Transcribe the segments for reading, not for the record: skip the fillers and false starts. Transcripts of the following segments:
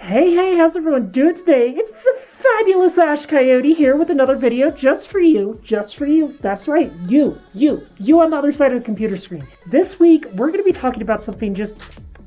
Hey, how's everyone doing today? It's the fabulous Ash Coyote here with another video just for you. That's right, you on the other side of the computer screen. This week, we're going to be talking about something just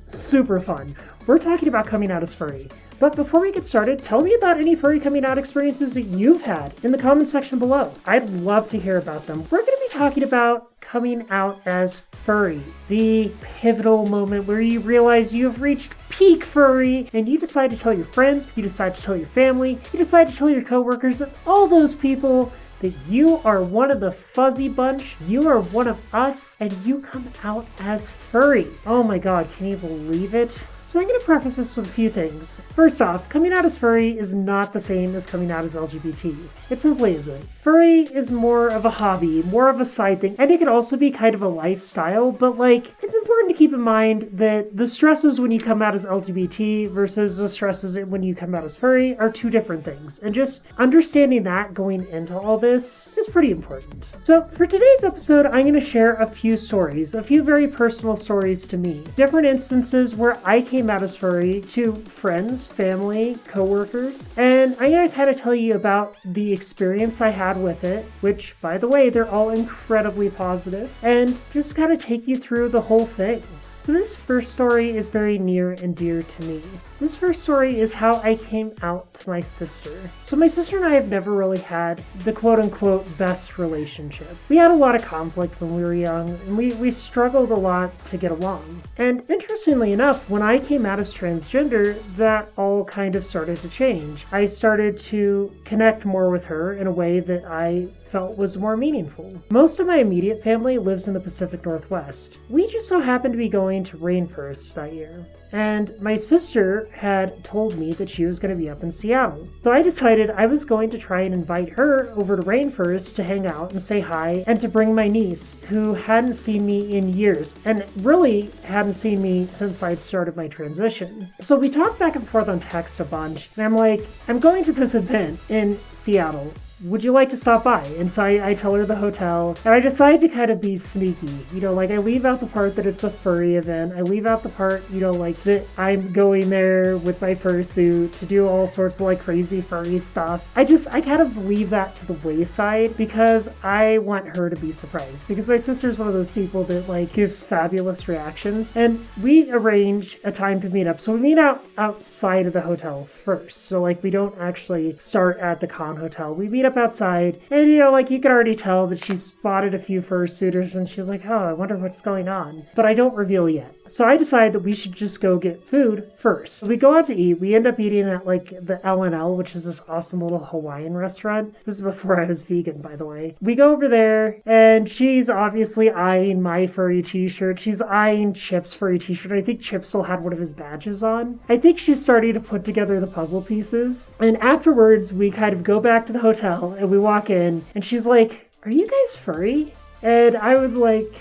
super fun. We're talking about coming out as furry. But before we get started, tell me about any furry coming out experiences that you've had in the comment section below. I'd love to hear about them. We're going to be talking about coming out as furry, the pivotal moment where you realize you have reached peak furry and you decide to tell your friends, you decide to tell your family, you decide to tell your coworkers, and all those people that you are one of the fuzzy bunch, you are one of us, and you come out as furry. Oh my god, can you believe it? So I'm going to preface this with a few things. First off, coming out as furry is not the same as coming out as LGBT. It simply isn't. Furry is more of a hobby, more of a side thing, and it can also be kind of a lifestyle, but it's important to keep in mind that the stresses when you come out as LGBT versus the stresses when you come out as furry are two different things, and just understanding that going into all this is pretty important. So for today's episode, I'm going to share a few stories, a few very personal stories to me, different instances where I came out as furry to friends, family, coworkers, and I'm going to kind of tell you about the experience I had with it, which, by the way, they're all incredibly positive, and just kind of take you through the whole thing. So this first story is very near and dear to me. This first story is how I came out to my sister. So my sister and I have never really had the quote-unquote best relationship. We had a lot of conflict when we were young, and we struggled a lot to get along. And interestingly enough, when I came out as transgender, that all kind of started to change. I started to connect more with her in a way that I felt was more meaningful. Most of my immediate family lives in the Pacific Northwest. We just so happened to be going to Rainforest that year. And my sister had told me that she was going to be up in Seattle. So I decided I was going to try and invite her over to Rainforest to hang out and say hi, and to bring my niece, who hadn't seen me in years, and really hadn't seen me since I'd started my transition. So we talked back and forth on text a bunch, and I'm like, I'm going to this event in Seattle. Would you like to stop by? And so I tell her the hotel, and I decide to kind of be sneaky. I leave out the part that it's a furry event. I leave out the part, that I'm going there with my fursuit to do all sorts of crazy furry stuff. I kind of leave that to the wayside because I want her to be surprised. Because my sister's one of those people that gives fabulous reactions. And we arrange a time to meet up. So we meet outside of the hotel first. So we don't actually start at the con hotel. We meet up outside, and you can already tell that she's spotted a few fursuiters, and she's like, oh, I wonder what's going on. But I don't reveal yet. So I decide that we should just go get food first. So we go out to eat. We end up eating at the L&L, which is this awesome little Hawaiian restaurant. This is before I was vegan, by the way. We go over there, and she's obviously eyeing my furry t-shirt. She's eyeing Chip's furry t-shirt. I think Chip still had one of his badges on. I think she's starting to put together the puzzle pieces. And afterwards, we kind of go back to the hotel, and we walk in, and she's like, are you guys furry? And I was like,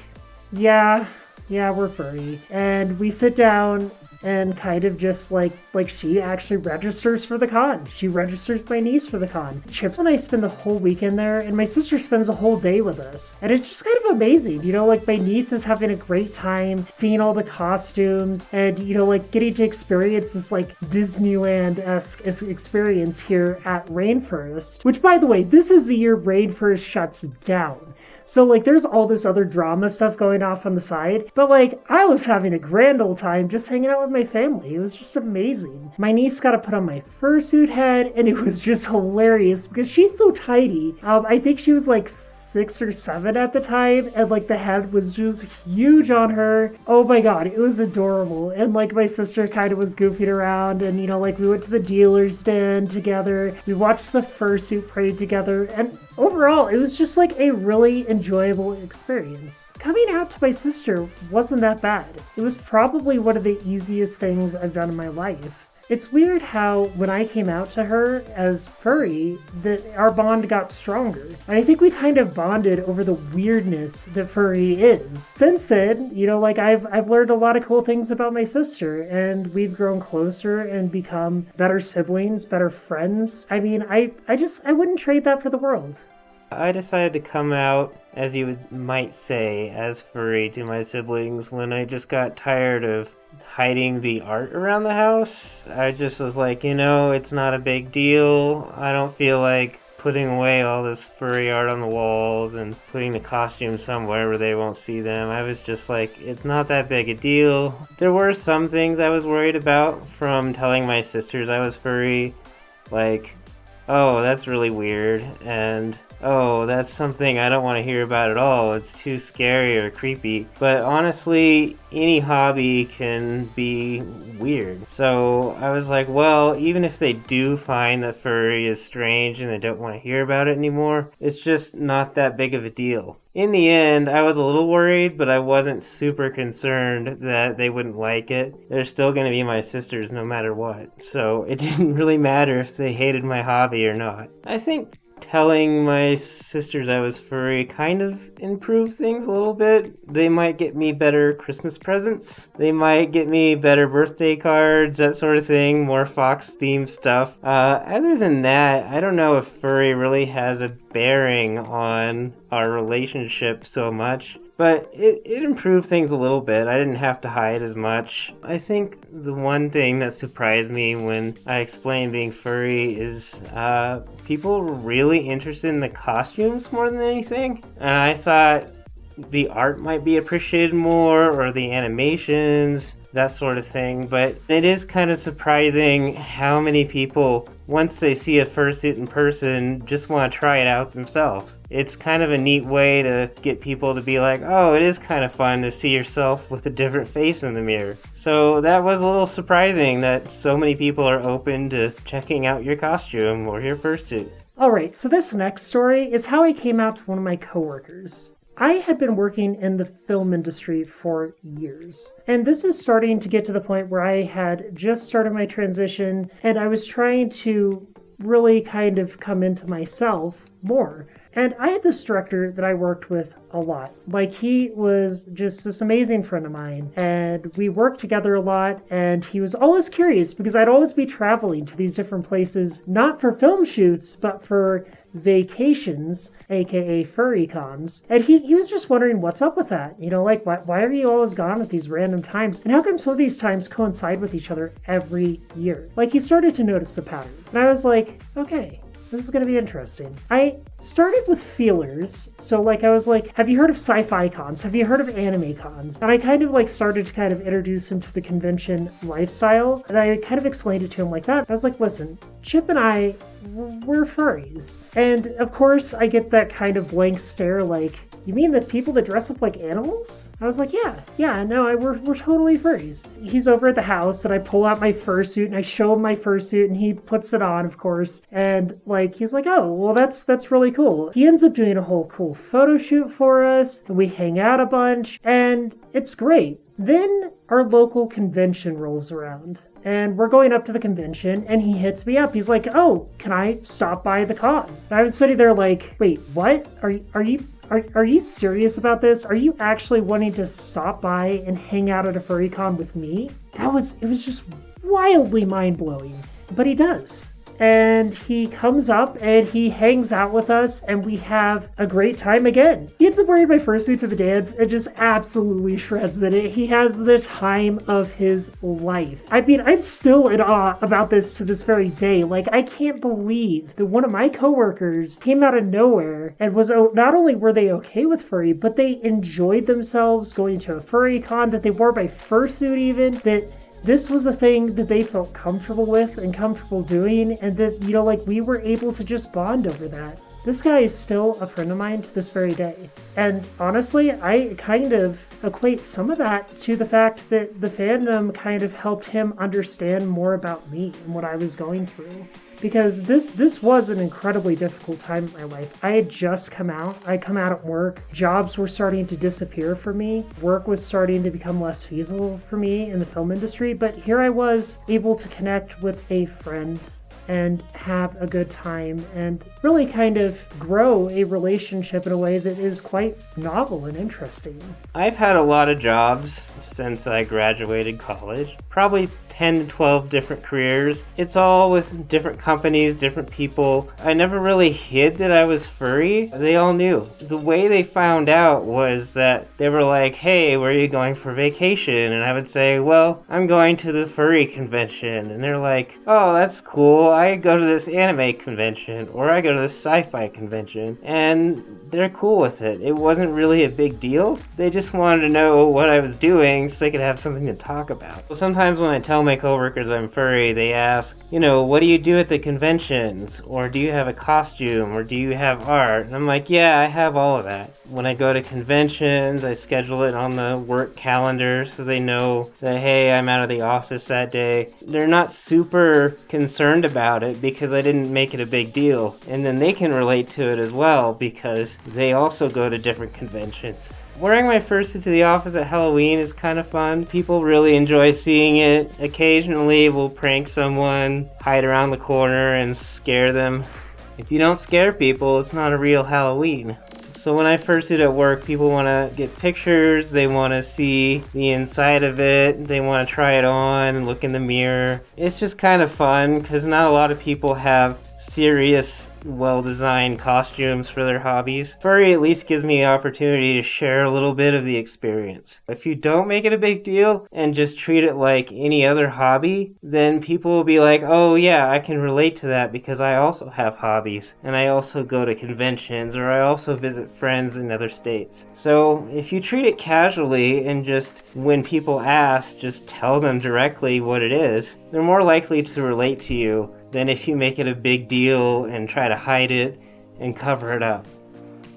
yeah, we're furry. And we sit down and kind of just she actually registers for the con. She registers my niece for the con. Chips and I spend the whole weekend there, and my sister spends a whole day with us. And it's just kind of amazing, my niece is having a great time seeing all the costumes and, getting to experience this Disneyland-esque experience here at Rainforest. Which, by the way, this is the year Rainforest shuts down. So, there's all this other drama stuff going off on the side. But, I was having a grand old time just hanging out with my family. It was just amazing. My niece got to put on my fursuit head, and it was just hilarious because she's so tiny. I think she was 6 or 7 at the time, and the head was just huge on her. Oh my god, it was adorable. And my sister kind of was goofing around, and we went to the dealer's den together. We watched the fursuit parade together, and overall, it was just a really enjoyable experience. Coming out to my sister wasn't that bad. It was probably one of the easiest things I've done in my life. It's weird how when I came out to her as furry, that our bond got stronger. And I think we kind of bonded over the weirdness that furry is. Since then, I've learned a lot of cool things about my sister, and we've grown closer and become better siblings, better friends. I mean, I wouldn't trade that for the world. I decided to come out, as you might say, as furry to my siblings when I just got tired of hiding the art around the house. I just was like, it's not a big deal. I don't feel like putting away all this furry art on the walls and putting the costumes somewhere where they won't see them. I was just like, it's not that big a deal. There were some things I was worried about from telling my sisters I was furry, like, oh, that's really weird, and oh, that's something I don't want to hear about at all. It's too scary or creepy. But honestly, any hobby can be weird. So I was like, well, even if they do find that furry is strange and they don't want to hear about it anymore, it's just not that big of a deal. In the end, I was a little worried, but I wasn't super concerned that they wouldn't like it. They're still going to be my sisters no matter what. So it didn't really matter if they hated my hobby or not. I think telling my sisters I was furry kind of improved things a little bit. They might get me better Christmas presents. They might get me better birthday cards, that sort of thing, more Fox-themed stuff. Other than that, I don't know if furry really has a bearing on our relationship so much. But it improved things a little bit. I didn't have to hide as much. I think the one thing that surprised me when I explained being furry is people were really interested in the costumes more than anything. And I thought the art might be appreciated more, or the animations, that sort of thing. But it is kind of surprising how many people, once they see a fursuit in person, just want to try it out themselves. It's kind of a neat way to get people to be like, oh, it is kind of fun to see yourself with a different face in the mirror. So that was a little surprising that so many people are open to checking out your costume or your fursuit. Alright, so this next story is how I came out to one of my coworkers. I had been working in the film industry for years, and this is starting to get to the point where I had just started my transition, and I was trying to really kind of come into myself more. And I had this director that I worked with a lot. Like, he was just this amazing friend of mine, and we worked together a lot, and he was always curious because I'd always be traveling to these different places, not for film shoots, but for vacations, aka furry cons. And he was just wondering what's up with that. Like, why are you always gone at these random times? And how come some of these times coincide with each other every year? Like, he started to notice the pattern. And I was like, okay, this is going to be interesting. I started with feelers. So I was like, have you heard of sci-fi cons? Have you heard of anime cons? And I kind of started to kind of introduce him to the convention lifestyle. And I kind of explained it to him like that. I was like, listen, Chip and I, we're furries. And of course I get that kind of blank stare like, you mean the people that dress up like animals? I was like, yeah, no, we're totally furries. He's over at the house and I pull out my fursuit and I show him my fursuit and he puts it on, of course. And he's like, oh, well, that's really cool. He ends up doing a whole cool photo shoot for us. And we hang out a bunch and it's great. Then our local convention rolls around. And we're going up to the convention, and he hits me up. He's like, oh, can I stop by the con? And I was sitting there like, wait, what? Are you serious about this? Are you actually wanting to stop by and hang out at a furry con with me? It was just wildly mind-blowing. But he does. And he comes up and he hangs out with us and we have a great time again. He ends up wearing my fursuit to the dance and just absolutely shreds in it. He has the time of his life. I mean, I'm still in awe about this to this very day. I can't believe that one of my coworkers came out of nowhere and was, not only were they okay with furry, but they enjoyed themselves going to a furry con, that they wore my fursuit even, that this was a thing that they felt comfortable with and comfortable doing, and that, we were able to just bond over that. This guy is still a friend of mine to this very day. And honestly, I kind of equate some of that to the fact that the fandom kind of helped him understand more about me and what I was going through. Because this was an incredibly difficult time in my life. I had just come out. I come out at work. Jobs were starting to disappear for me. Work was starting to become less feasible for me in the film industry. But here I was able to connect with a friend and have a good time and really kind of grow a relationship in a way that is quite novel and interesting. I've had a lot of jobs since I graduated college. Probably 10 to 12 different careers. It's all with different companies, different people. I never really hid that I was furry. They all knew. The way they found out was that they were like, hey, where are you going for vacation? And I would say, well, I'm going to the furry convention. And they're like, oh, that's cool. I go to this anime convention, or I go to this sci-fi convention. And they're cool with it. It wasn't really a big deal. They just wanted to know what I was doing so they could have something to talk about. Sometimes when I tell my coworkers I'm furry, they ask, what do you do at the conventions? Or do you have a costume? Or do you have art? And I'm like, yeah, I have all of that. When I go to conventions, I schedule it on the work calendar so they know that, hey, I'm out of the office that day. They're not super concerned about it because I didn't make it a big deal. And then they can relate to it as well because they also go to different conventions. Wearing my fursuit to the office at Halloween is kind of fun. People really enjoy seeing it. Occasionally we'll prank someone, hide around the corner and scare them. If you don't scare people, it's not a real Halloween. So when I fursuit at work, people want to get pictures, they want to see the inside of it, they want to try it on and look in the mirror. It's just kind of fun because not a lot of people have serious, well-designed costumes for their hobbies. Furry at least gives me the opportunity to share a little bit of the experience. If you don't make it a big deal and just treat it like any other hobby, then people will be like, oh yeah, I can relate to that because I also have hobbies and I also go to conventions or I also visit friends in other states. So if you treat it casually and just when people ask, just tell them directly what it is, they're more likely to relate to you than if you make it a big deal and try to hide it and cover it up.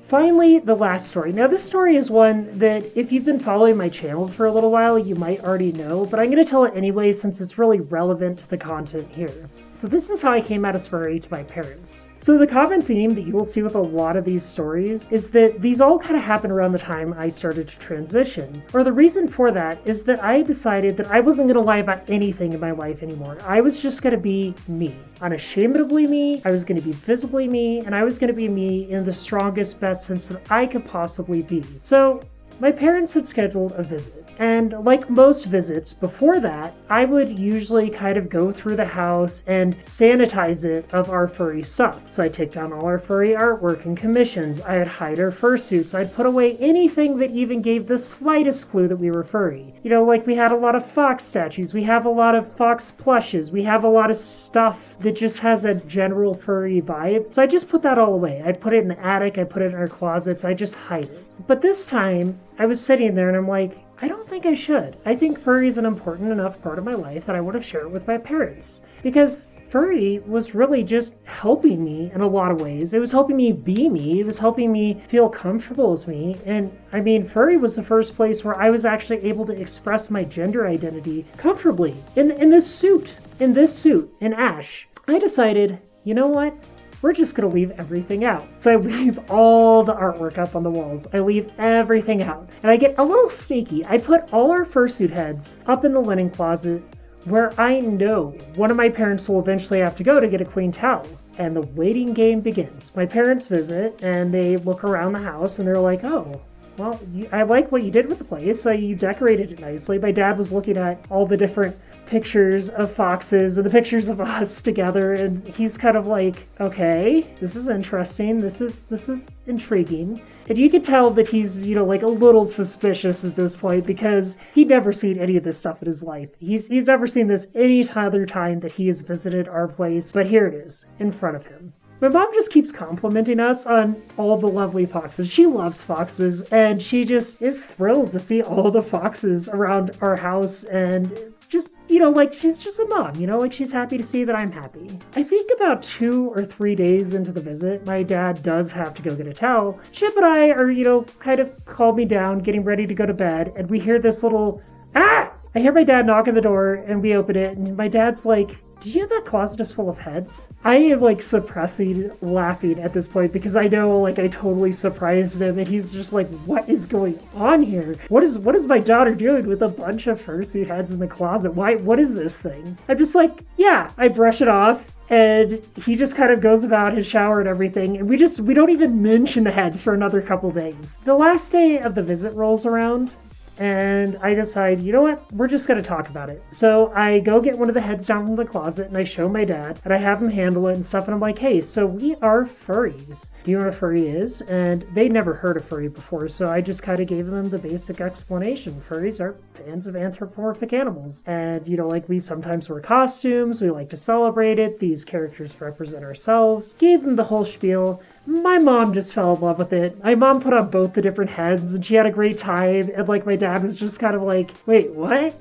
Finally, the last story. Now, this story is one that if you've been following my channel for a little while, you might already know, but I'm going to tell it anyway since it's really relevant to the content here. So this is how I came out as furry to my parents. So the common theme that you will see with a lot of these stories is that these all kind of happen around the time I started to transition. Or the reason for that is that I decided that I wasn't going to lie about anything in my life anymore. I was just going to be me. Unashamedly me, I was going to be visibly me, and I was going to be me in the strongest, best sense that I could possibly be. So my parents had scheduled a visit, and like most visits before that, I would usually kind of go through the house and sanitize it of our furry stuff. So I'd take down all our furry artwork and commissions, I'd hide our fursuits, I'd put away anything that even gave the slightest clue that we were furry. Like we had a lot of fox statues, we have a lot of fox plushes, we have a lot of stuff that just has a general furry vibe. So I just put that all away. I'd put it in the attic, I put it in our closets, I just hide it. But this time, I was sitting there and I'm like, I don't think I should. I think furry is an important enough part of my life that I want to share it with my parents. Because furry was really just helping me in a lot of ways. It was helping me be me. It was helping me feel comfortable as me. And I mean, furry was the first place where I was actually able to express my gender identity comfortably. In this suit, in Ash. I decided, you know what? We're just going to leave everything out. So I leave all the artwork up on the walls. I leave everything out. And I get a little sneaky. I put all our fursuit heads up in the linen closet where I know one of my parents will eventually have to go to get a clean towel. And the waiting game begins. My parents visit and they look around the house and they're like, oh, well, I like what you did with the place. So you decorated it nicely. My dad was looking at all the different pictures of foxes and the pictures of us together, and he's kind of like, okay, this is interesting, this is intriguing. And you can tell that he's, like a little suspicious at this point because he'd never seen any of this stuff in his life. He's never seen this any other time that he has visited our place, but here it is, in front of him. My mom just keeps complimenting us on all the lovely foxes. She loves foxes, and she just is thrilled to see all the foxes around our house, and just, she's just a mom, she's happy to see that I'm happy. I think about 2 or 3 days into the visit, my dad does have to go get a towel. Chip and I are, kind of calm me down, getting ready to go to bed, and we hear this little, ah! I hear my dad knock on the door, and we open it, and my dad's like, did you know that closet is full of heads? I am suppressing laughing at this point because I know I totally surprised him and he's just like, what is going on here? What is my daughter doing with a bunch of fursuit heads in the closet? What is this thing? I'm just like, yeah, I brush it off. And he just kind of goes about his shower and everything. And we don't even mention the heads for another couple days. The last day of the visit rolls around. and I decide, you know what, we're just gonna talk about it. So I go get one of the heads down from the closet and I show my dad and I have him handle it and stuff, and I'm like, hey, so we are furries. Do you know what a furry is? And they never heard of furry before, so I just kind of gave them the basic explanation. Furries are fans of anthropomorphic animals, and like we sometimes wear costumes, we like to celebrate it, these characters represent ourselves. Gave them the whole spiel. My mom just fell in love with it. My mom put on both the different heads and she had a great time, and my dad was just kind of like, wait, what?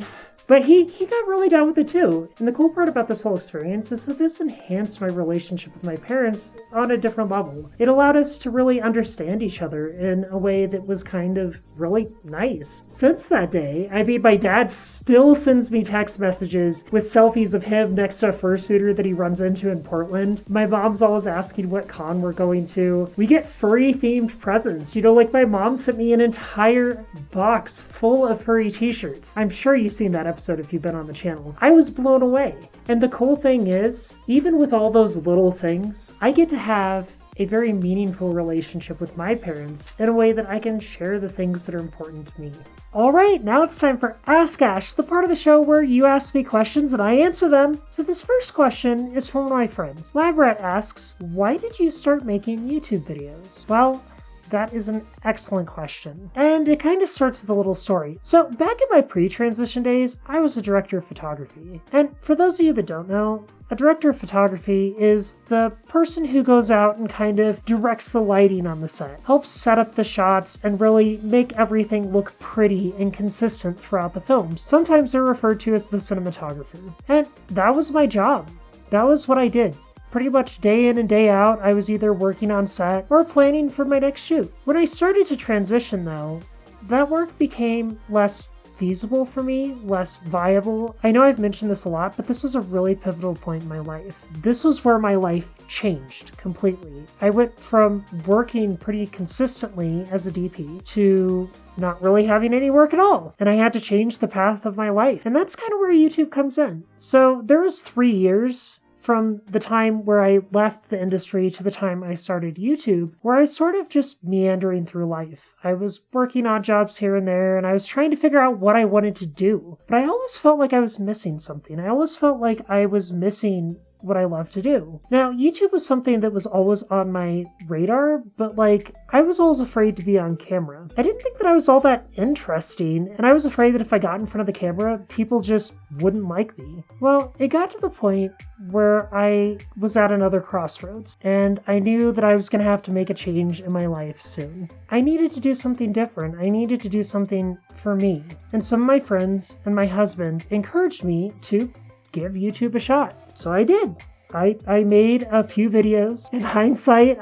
But he got really down with it too. And the cool part about this whole experience is that this enhanced my relationship with my parents on a different level. It allowed us to really understand each other in a way that was kind of really nice. Since that day, my dad still sends me text messages with selfies of him next to a fursuiter that he runs into in Portland. My mom's always asking what con we're going to. We get furry themed presents. My mom sent me an entire box full of furry t-shirts. I'm sure you've seen that episode if you've been on the channel. I was blown away. And the cool thing is, even with all those little things, I get to have a very meaningful relationship with my parents in a way that I can share the things that are important to me. Alright, now it's time for Ask Ash, the part of the show where you ask me questions and I answer them. So this first question is from one of my friends. Labrat asks, why did you start making YouTube videos? Well, that is an excellent question. And it kind of starts with a little story. So back in my pre-transition days, I was a director of photography. And for those of you that don't know, a director of photography is the person who goes out and kind of directs the lighting on the set, helps set up the shots, and really make everything look pretty and consistent throughout the films. Sometimes they're referred to as the cinematographer. And that was my job. That was what I did. Pretty much day in and day out, I was either working on set or planning for my next shoot. When I started to transition though, that work became less feasible for me, less viable. I know I've mentioned this a lot, but this was a really pivotal point in my life. This was where my life changed completely. I went from working pretty consistently as a DP to not really having any work at all. And I had to change the path of my life. And that's kind of where YouTube comes in. So there was 3 years from the time where I left the industry to the time I started YouTube, where I was sort of just meandering through life. I was working odd jobs here and there, and I was trying to figure out what I wanted to do. But I always felt like I was missing something. I always felt like I was missing what I love to do. Now, YouTube was something that was always on my radar, but I was always afraid to be on camera. I didn't think that I was all that interesting, and I was afraid that if I got in front of the camera, people just wouldn't like me. Well, it got to the point where I was at another crossroads, and I knew that I was going to have to make a change in my life soon. I needed to do something different. I needed to do something for me. And some of my friends and my husband encouraged me to give YouTube a shot. So I did. I made a few videos. In hindsight,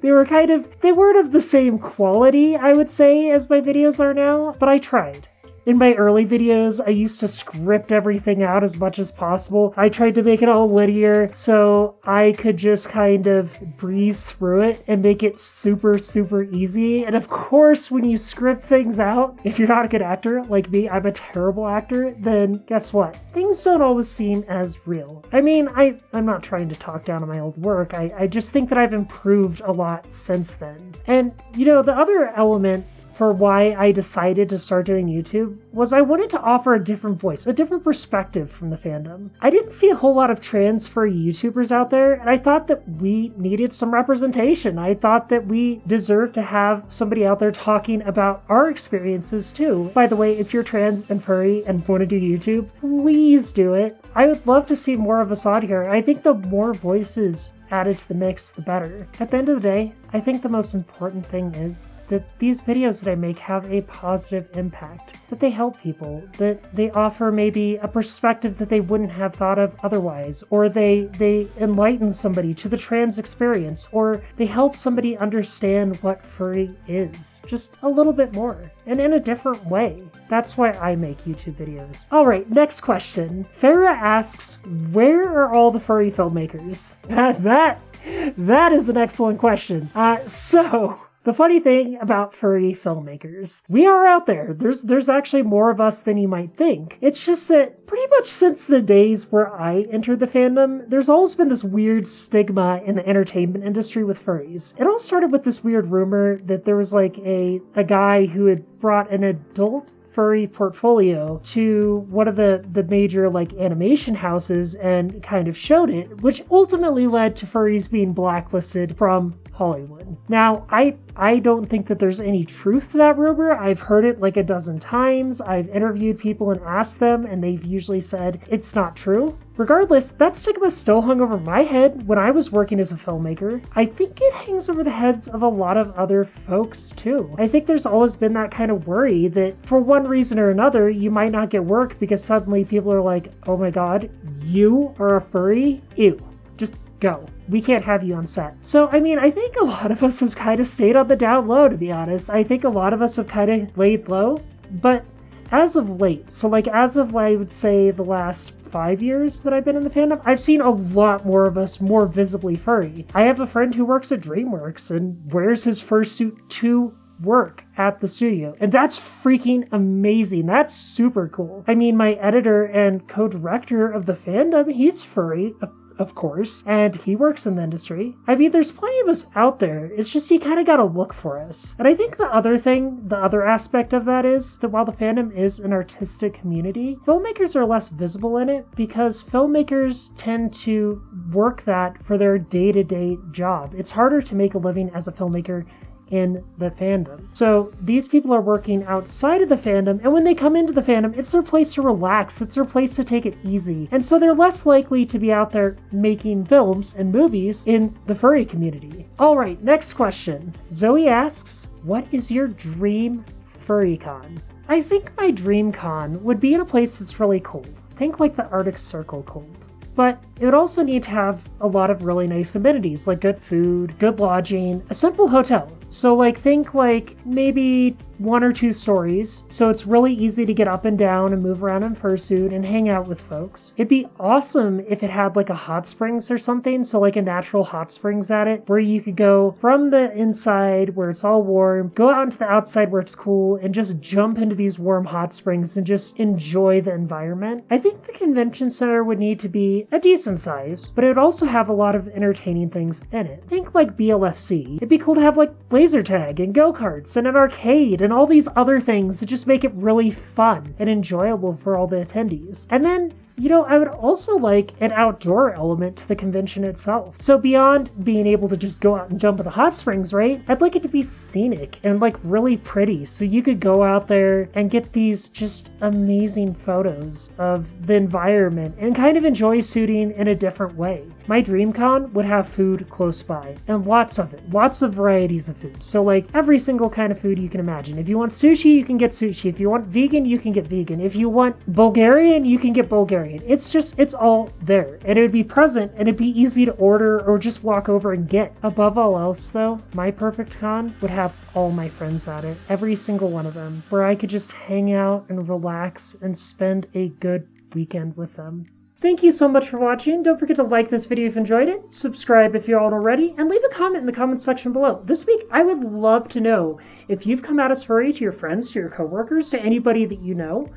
they weren't of the same quality, I would say, as my videos are now, but I tried. In my early videos, I used to script everything out as much as possible. I tried to make it all linear so I could just kind of breeze through it and make it super, super easy. And of course, when you script things out, if you're not a good actor, like me, I'm a terrible actor, then guess what? Things don't always seem as real. I mean, I'm not trying to talk down on my old work. I just think that I've improved a lot since then. And, the other element for why I decided to start doing YouTube was I wanted to offer a different voice, a different perspective from the fandom. I didn't see a whole lot of trans furry YouTubers out there, and I thought that we needed some representation. I thought that we deserved to have somebody out there talking about our experiences too. By the way, if you're trans and furry and want to do YouTube, please do it. I would love to see more of us on here. I think the more voices added to the mix, the better. At the end of the day, I think the most important thing is that these videos that I make have a positive impact, that they help people, that they offer maybe a perspective that they wouldn't have thought of otherwise, or they enlighten somebody to the trans experience, or they help somebody understand what furry is, just a little bit more, and in a different way. That's why I make YouTube videos. Alright, next question. Farah asks, where are all the furry filmmakers? That is an excellent question. So The funny thing about furry filmmakers, we are out there. There's actually more of us than you might think. It's just that pretty much since the days where I entered the fandom, there's always been this weird stigma in the entertainment industry with furries. It all started with this weird rumor that there was like a guy who had brought an adult furry portfolio to one of the major like animation houses and kind of showed it, which ultimately led to furries being blacklisted from Hollywood. Now, I don't think that there's any truth to that rumor. I've heard it like a dozen times. I've interviewed people and asked them, and they've usually said it's not true. Regardless, that stigma still hung over my head when I was working as a filmmaker. I think it hangs over the heads of a lot of other folks too. I think there's always been that kind of worry that for one reason or another, you might not get work because suddenly people are like, oh my god, you are a furry? Ew. Just go. We can't have you on set. So, I mean, I think a lot of us have kind of stayed on the down low, to be honest. I think a lot of us have kind of laid low, but as of late, so like as of, I would say, the last 5 years that I've been in the fandom, I've seen a lot more of us more visibly furry. I have a friend who works at DreamWorks and wears his fursuit to work at the studio, and that's freaking amazing. That's super cool. I mean, my editor and co-director of the fandom, he's furry, of course, and he works in the industry. I mean, there's plenty of us out there. It's just you kind of gotta look for us. And I think the other aspect of that is that while the fandom is an artistic community, filmmakers are less visible in it because filmmakers tend to work that for their day-to-day job. It's harder to make a living as a filmmaker in the fandom. So these people are working outside of the fandom, and when they come into the fandom, it's their place to relax, it's their place to take it easy. And so they're less likely to be out there making films and movies in the furry community. Alright, next question. Zoe asks, what is your dream furry con? I think my dream con would be in a place that's really cold. Think like the Arctic Circle cold. But it would also need to have a lot of really nice amenities, like good food, good lodging, a simple hotel. So like think like maybe 1 or 2 stories, so it's really easy to get up and down and move around in fursuit and hang out with folks. It'd be awesome if it had like a hot springs or something, so like a natural hot springs at it, where you could go from the inside where it's all warm, go out into the outside where it's cool, and just jump into these warm hot springs and just enjoy the environment. I think the convention center would need to be a decent size, but it would also have a lot of entertaining things in it. Think like BLFC. It'd be cool to have like laser tag and go-karts and an arcade and all these other things to just make it really fun and enjoyable for all the attendees. And then, you know, I would also like an outdoor element to the convention itself. So beyond being able to just go out and jump in the hot springs, right? I'd like it to be scenic and like really pretty. So you could go out there and get these just amazing photos of the environment and kind of enjoy suiting in a different way. My dream con would have food close by, and lots of it. Lots of varieties of food. So like every single kind of food you can imagine. If you want sushi, you can get sushi. If you want vegan, you can get vegan. If you want Bulgarian, you can get Bulgarian. It's all there, and it would be present, and it'd be easy to order or just walk over and get. Above all else though, my perfect con would have all my friends at it, every single one of them, where I could just hang out and relax and spend a good weekend with them. Thank you so much for watching. Don't forget to like this video if you enjoyed it, subscribe if you aren't already, and leave a comment in the comments section below. This week, I would love to know if you've come out as furry to your friends, to your coworkers, to anybody that you know.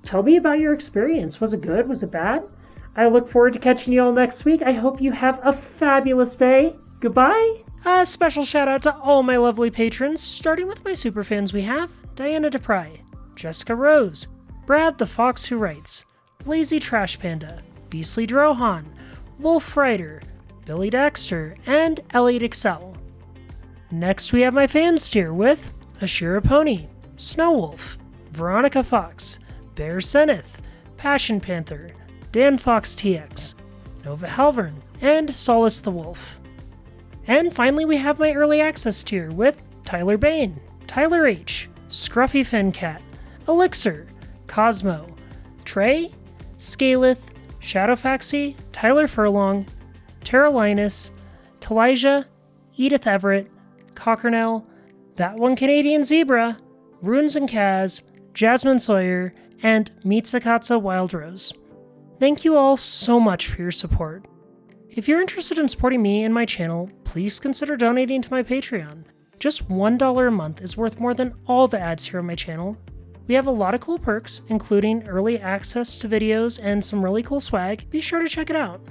Tell me about your experience. Was it good? Was it bad? I look forward to catching you all next week. I hope you have a fabulous day. Goodbye. A special shout out to all my lovely patrons, starting with my superfans we have Diana DePry, Jessica Rose, Brad the Fox Who Writes, Lazy Trash Panda, Beastly Drohan, Wolf Rider, Billy Dexter, and Elliot Excel. Next we have my fans tier with Ashira Pony, Snowwolf, Veronica Fox, Bear Seneth, Passion Panther, Dan Fox TX, Nova Halvern, and Solace the Wolf. And finally we have my early access tier with Tyler Bain, Tyler H, Scruffy Fincat, Elixir, Cosmo, Trey, Scaleth, Shadowfaxy, Tyler Furlong, Terralinus, Talija, Edith Everett, Cockernell, That One Canadian Zebra, Runes and Kaz, Jasmine Sawyer, and Mitsukatsu Wildrose. Thank you all so much for your support. If you're interested in supporting me and my channel, please consider donating to my Patreon. Just $1 a month is worth more than all the ads here on my channel. We have a lot of cool perks, including early access to videos and some really cool swag. Be sure to check it out.